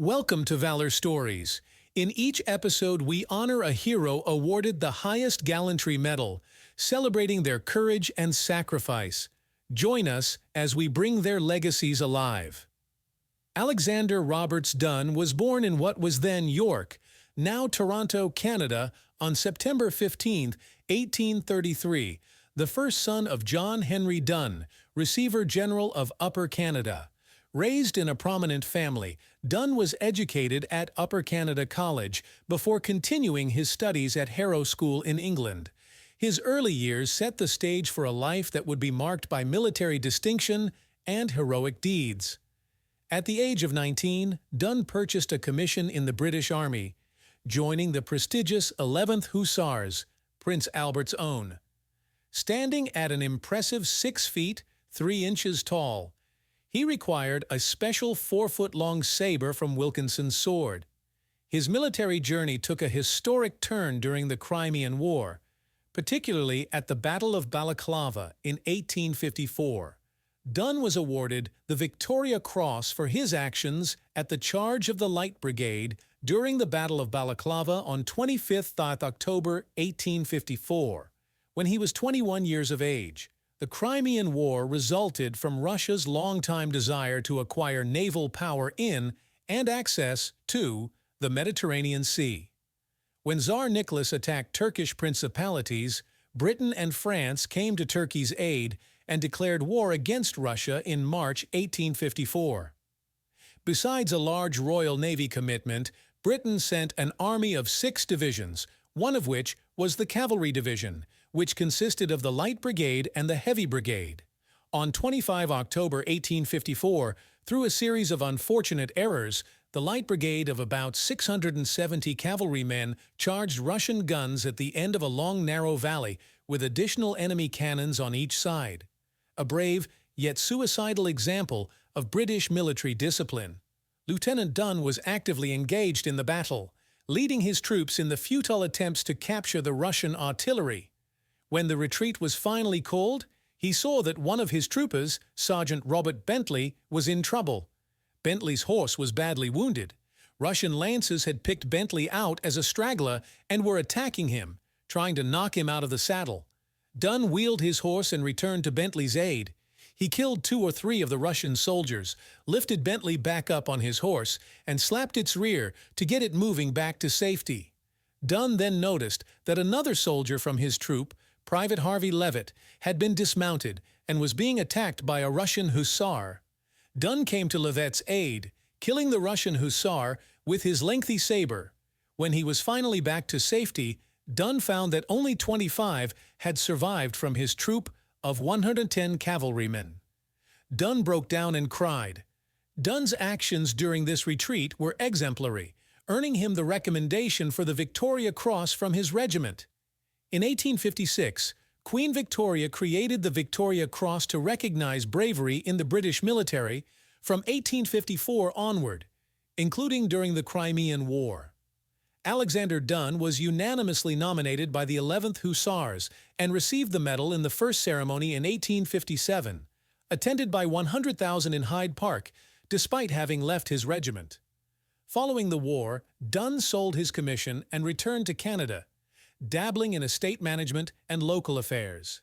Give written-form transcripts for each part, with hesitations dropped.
Welcome to Valor Stories. In each episode, we honor a hero awarded the highest gallantry medal, celebrating their courage and sacrifice. Join us as we bring their legacies alive. Alexander Roberts Dunn was born in what was then York, now Toronto, Canada, on September 15, 1833, the first son of John Henry Dunn, Receiver General of Upper Canada. Raised in a prominent family, Dunn was educated at Upper Canada College before continuing his studies at Harrow School in England. His early years set the stage for a life that would be marked by military distinction and heroic deeds. At the age of 19, Dunn purchased a commission in the British Army, joining the prestigious 11th Hussars, Prince Albert's own. Standing at an impressive 6 feet, 3 inches tall, he required a special 4-foot-long saber from Wilkinson's sword. His military journey took a historic turn during the Crimean War, particularly at the Battle of Balaclava in 1854. Dunn was awarded the Victoria Cross for his actions at the charge of the Light Brigade during the Battle of Balaclava on 25th October 1854, when he was 21 years of age. The Crimean War resulted from Russia's longtime desire to acquire naval power in and access to the Mediterranean Sea. When Tsar Nicholas attacked Turkish principalities, Britain and France came to Turkey's aid and declared war against Russia in March 1854. Besides a large Royal Navy commitment, Britain sent an army of 6 divisions, one of which was the Cavalry Division, which consisted of the Light Brigade and the Heavy Brigade. On 25 October 1854, through a series of unfortunate errors, the Light Brigade of about 670 cavalrymen charged Russian guns at the end of a long narrow valley with additional enemy cannons on each side. A brave, yet suicidal example of British military discipline. Lieutenant Dunn was actively engaged in the battle, leading his troops in the futile attempts to capture the Russian artillery. When the retreat was finally called, he saw that one of his troopers, Sergeant Robert Bentley, was in trouble. Bentley's horse was badly wounded. Russian lancers had picked Bentley out as a straggler and were attacking him, trying to knock him out of the saddle. Dunn wheeled his horse and returned to Bentley's aid. He killed 2 or 3 of the Russian soldiers, lifted Bentley back up on his horse, and slapped its rear to get it moving back to safety. Dunn then noticed that another soldier from his troop, Private Harvey Leavitt, had been dismounted and was being attacked by a Russian hussar. Dunn came to Leavitt's aid, killing the Russian hussar with his lengthy saber. When he was finally back to safety, Dunn found that only 25 had survived from his troop of 110 cavalrymen. Dunn broke down and cried. Dunn's actions during this retreat were exemplary, earning him the recommendation for the Victoria Cross from his regiment. In 1856, Queen Victoria created the Victoria Cross to recognize bravery in the British military from 1854 onward, including during the Crimean War. Alexander Dunn was unanimously nominated by the 11th Hussars and received the medal in the first ceremony in 1857, attended by 100,000 in Hyde Park, despite having left his regiment. Following the war, Dunn sold his commission and returned to Canada, dabbling in estate management and local affairs.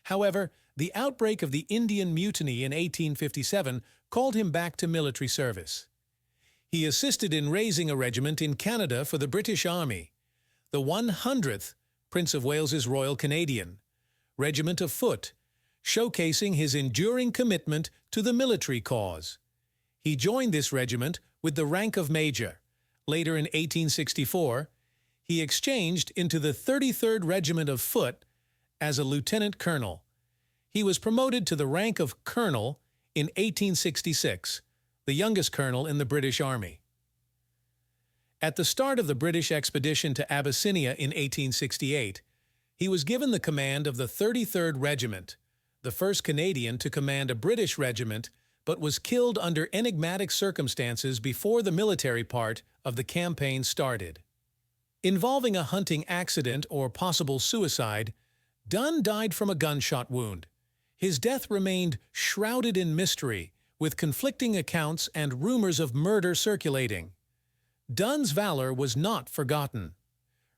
However, the outbreak of the Indian Mutiny in 1857 called him back to military service. He assisted in raising a regiment in Canada for the British Army, the 100th Prince of Wales's Royal Canadian Regiment of Foot, showcasing his enduring commitment to the military cause. He joined this regiment with the rank of Major. Later in 1864, he exchanged into the 33rd Regiment of Foot as a lieutenant colonel. He was promoted to the rank of colonel in 1866, the youngest colonel in the British Army. At the start of the British expedition to Abyssinia in 1868, he was given the command of the 33rd Regiment, the first Canadian to command a British regiment, but was killed under enigmatic circumstances before the military part of the campaign started. Involving a hunting accident or possible suicide, Dunn died from a gunshot wound. His death remained shrouded in mystery, with conflicting accounts and rumors of murder circulating. Dunn's valor was not forgotten.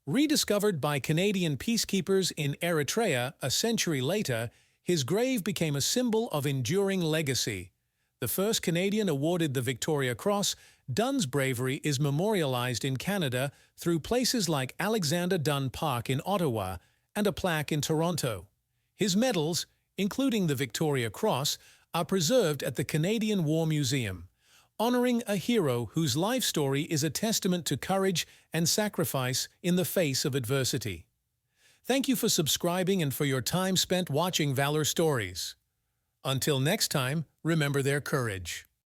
Rediscovered by Canadian peacekeepers in Eritrea a century later, his grave became a symbol of enduring legacy. The first Canadian awarded the Victoria Cross, Dunn's bravery is memorialized in Canada through places like Alexander Dunn Park in Ottawa and a plaque in Toronto. His medals, including the Victoria Cross, are preserved at the Canadian War Museum, honoring a hero whose life story is a testament to courage and sacrifice in the face of adversity. Thank you for subscribing and for your time spent watching Valor Stories. Until next time, remember their courage.